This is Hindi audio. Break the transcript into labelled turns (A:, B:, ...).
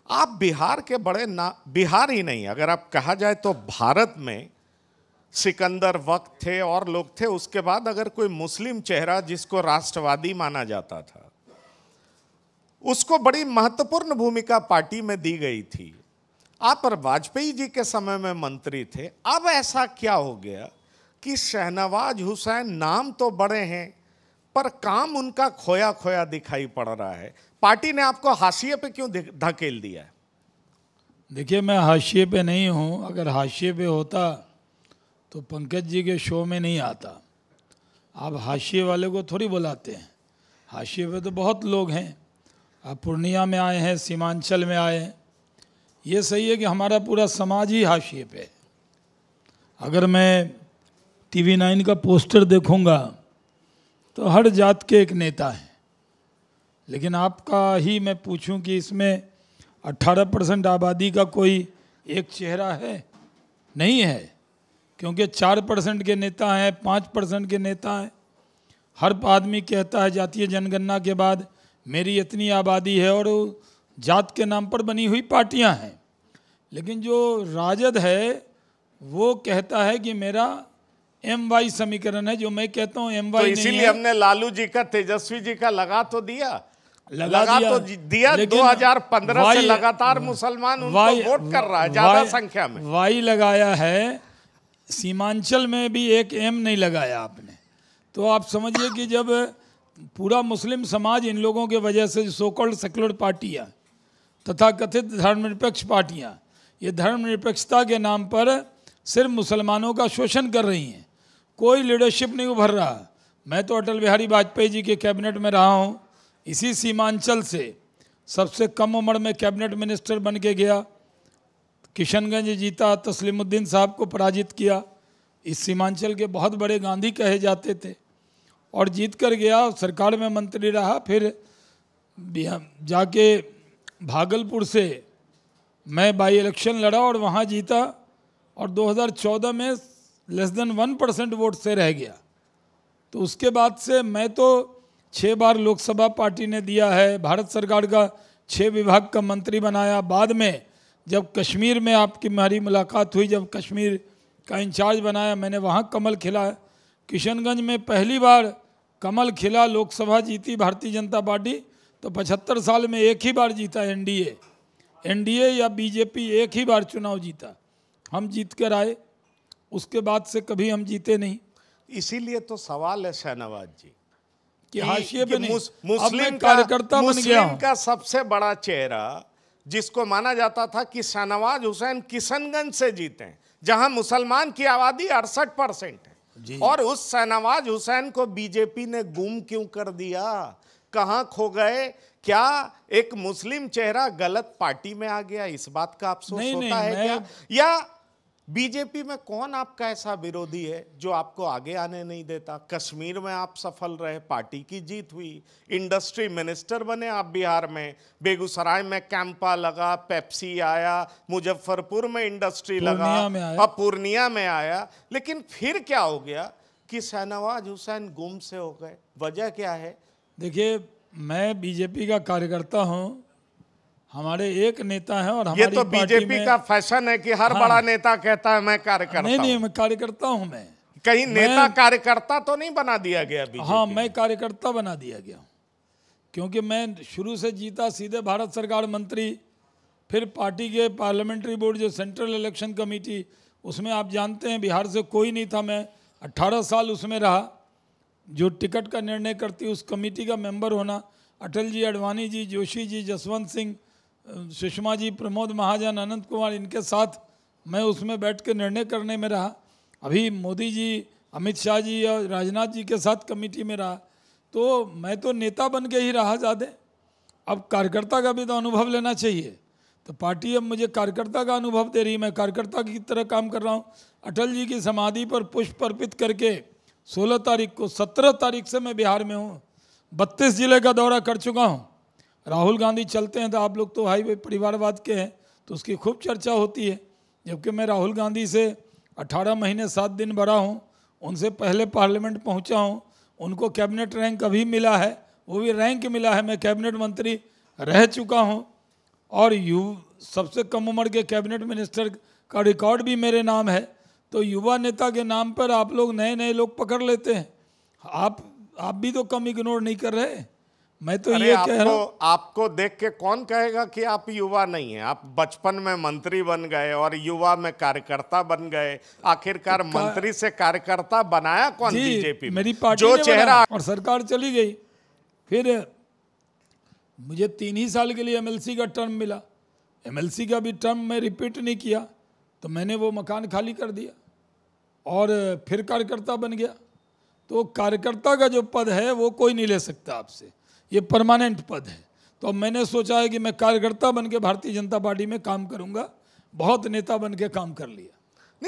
A: आप बिहार के बड़े बिहार ही नहीं, अगर आप कहा जाए तो भारत में सिकंदर वक्त थे और लोग थे। उसके बाद अगर कोई मुस्लिम चेहरा जिसको राष्ट्रवादी माना जाता था, उसको बड़ी महत्वपूर्ण भूमिका पार्टी में दी गई थी। आप पर वाजपेयी जी के समय में मंत्री थे। अब ऐसा क्या हो गया कि शहनवाज हुसैन नाम तो बड़े हैं पर काम उनका खोया खोया दिखाई पड़ रहा है? पार्टी ने आपको हाशिए पे क्यों धकेल दिया है?
B: देखिए, मैं हाशिए पे नहीं हूँ। अगर हाशिए पे होता तो पंकज जी के शो में नहीं आता। आप हाशिए वाले को थोड़ी बुलाते हैं। हाशिए पे तो बहुत लोग हैं। आप पूर्णिया में आए हैं, सीमांचल में आए हैं। ये सही है कि हमारा पूरा समाज ही हाशिए पे है। अगर मैं टीवी 9 का पोस्टर देखूंगा तो हर जात के एक नेता हैं, लेकिन आपका ही मैं पूछूं कि इसमें 18% आबादी का कोई एक चेहरा है? नहीं है, क्योंकि 4% के नेता हैं, 5% के नेता हैं। हर आदमी कहता है जातीय जनगणना के बाद मेरी इतनी आबादी है, और जात के नाम पर बनी हुई पार्टियां हैं। लेकिन जो राजद है वो कहता है कि मेरा MY समीकरण है, जो मैं कहता हूँ MY
A: तो
B: नहीं
A: इसीलिए
B: है।
A: हमने लालू जी का, तेजस्वी जी का लगा तो दिया,
B: लेकिन
A: 2015 से लगातार मुसलमान उनको वोट कर रहा है ज्यादा संख्या में।
B: वाई लगाया है, सीमांचल में भी एक M नहीं लगाया आपने। तो आप समझिए कि जब पूरा मुस्लिम समाज इन लोगों के वजह से, सो कॉल्ड सेकुलर पार्टियाँ, तथा कथित धर्मनिरपेक्ष पार्टियाँ, ये धर्मनिरपेक्षता के नाम पर सिर्फ मुसलमानों का शोषण कर रही हैं। कोई लीडरशिप नहीं उभर रहा। मैं तो अटल बिहारी वाजपेयी जी के कैबिनेट में रहा हूँ। इसी सीमांचल से सबसे कम उम्र में कैबिनेट मिनिस्टर बन के गया। किशनगंज जीता, तस्लीमुद्दीन साहब को पराजित किया। इस सीमांचल के बहुत बड़े गांधी कहे जाते थे, और जीत कर गया। सरकार में मंत्री रहा। फिर जाके भागलपुर से मैं बाई इलेक्शन लड़ा और वहाँ जीता, और 2014 में लेस देन 1% वोट से रह गया। तो उसके बाद से मैं तो 6 बार लोकसभा पार्टी ने दिया है, भारत सरकार का 6 विभाग का मंत्री बनाया। बाद में जब कश्मीर में आपकी हमारी मुलाकात हुई, जब कश्मीर का इंचार्ज बनाया, मैंने वहाँ कमल खिला। किशनगंज में पहली बार कमल खिला, लोकसभा जीती भारतीय जनता पार्टी। तो 75 साल में एक ही बार जीता एनडीए या बीजेपी, एक ही बार चुनाव जीता। हम जीत कर आए, उसके बाद से कभी हम जीते नहीं।
A: इसीलिए तो सवाल है शहनवाज जी
B: कि हाशिए पे नहीं।
A: मुस्लिम
B: कार्यकर्ता बन गया हूं।
A: का सबसे बड़ा चेहरा जिसको माना जाता था कि शहनवाज हुसैन किशनगंज से जीते, जहां मुसलमान की आबादी 68% है, और उस शहनवाज हुसैन को बीजेपी ने गुम क्यों कर दिया? कहां खो गए? क्या एक मुस्लिम चेहरा गलत पार्टी में आ गया, इस बात का अफसोस होता है क्या? या बीजेपी में कौन आपका ऐसा विरोधी है जो आपको आगे आने नहीं देता? कश्मीर में आप सफल रहे, पार्टी की जीत हुई, इंडस्ट्री मिनिस्टर बने आप बिहार में, बेगूसराय में कैंपा लगा, पेप्सी आया, मुजफ्फरपुर में इंडस्ट्री लगा, अब पूर्णिया में आया। लेकिन फिर क्या हो गया कि शहनवाज हुसैन गुम से हो गए? वजह क्या है?
B: देखिए, मैं बीजेपी का कार्यकर्ता हूँ। हमारे एक नेता हैं, और
A: ये तो बीजेपी का फैशन है कि हर बड़ा नेता कहता है मैं कार्यकर्ता।
B: नहीं, मैं कार्यकर्ता हूँ। मैं
A: कहीं नेता कार्यकर्ता तो नहीं बना दिया गया बीजेपी?
B: हाँ, मैं कार्यकर्ता बना दिया गया, क्योंकि मैं शुरू से जीता, सीधे भारत सरकार मंत्री, फिर पार्टी के पार्लियामेंट्री बोर्ड जो सेंट्रल इलेक्शन कमेटी, उसमें आप जानते हैं बिहार से कोई नहीं था। मैं 18 साल उसमें रहा। जो टिकट का निर्णय करती उस कमेटी का मेंबर होना, अटल जी, अडवाणी जी, जोशी जी, जसवंत सिंह, सुषमा जी, प्रमोद महाजन, अनंत कुमार, इनके साथ मैं उसमें बैठ के निर्णय करने में रहा। अभी मोदी जी, अमित शाह जी और राजनाथ जी के साथ कमेटी में रहा। तो मैं तो नेता बन के ही रहा ज़्यादा। अब कार्यकर्ता का भी तो अनुभव लेना चाहिए। तो पार्टी अब मुझे कार्यकर्ता का अनुभव दे रही, मैं कार्यकर्ता की तरह काम कर रहा हूँ। अटल जी की समाधि पर पुष्प अर्पित करके 16 तारीख को, 17 तारीख से मैं बिहार में हूँ। 32 जिले का दौरा कर चुका हूँ। राहुल गांधी चलते हैं तो आप लोग तो भाई परिवारवाद के हैं, तो उसकी खूब चर्चा होती है। जबकि मैं राहुल गांधी से 18 महीने 7 दिन बड़ा हूँ, उनसे पहले पार्लियामेंट पहुँचा हूँ। उनको कैबिनेट रैंक अभी मिला है, वो भी रैंक मिला है। मैं कैबिनेट मंत्री रह चुका हूँ। और सबसे कम उम्र के कैबिनेट मिनिस्टर का रिकॉर्ड भी मेरे नाम है। तो युवा नेता के नाम पर आप लोग नए नए लोग पकड़ लेते हैं। आप भी तो कम इग्नोर नहीं कर रहे। मैं तो ये कह रहा हूं,
A: आपको देख के कौन कहेगा कि आप युवा नहीं हैं? आप बचपन में मंत्री बन गए और युवा में कार्यकर्ता बन गए। आखिरकार मंत्री से कार्यकर्ता बनाया कौन बीजेपी में?
B: मेरी पार्टी
A: जो
B: ने
A: चेहरा
B: और सरकार चली गई। फिर मुझे 3 ही साल के लिए एमएलसी का टर्म मिला। एमएलसी का भी टर्म मैं रिपीट नहीं किया, तो मैंने वो मकान खाली कर दिया और फिर कार्यकर्ता बन गया। तो कार्यकर्ता का जो पद है वो कोई नहीं ले सकता आपसे, ये परमानेंट पद है। तो अब मैंने सोचा है कि मैं कार्यकर्ता बन के भारतीय जनता पार्टी में काम करूंगा। बहुत नेता बन के काम कर लिया।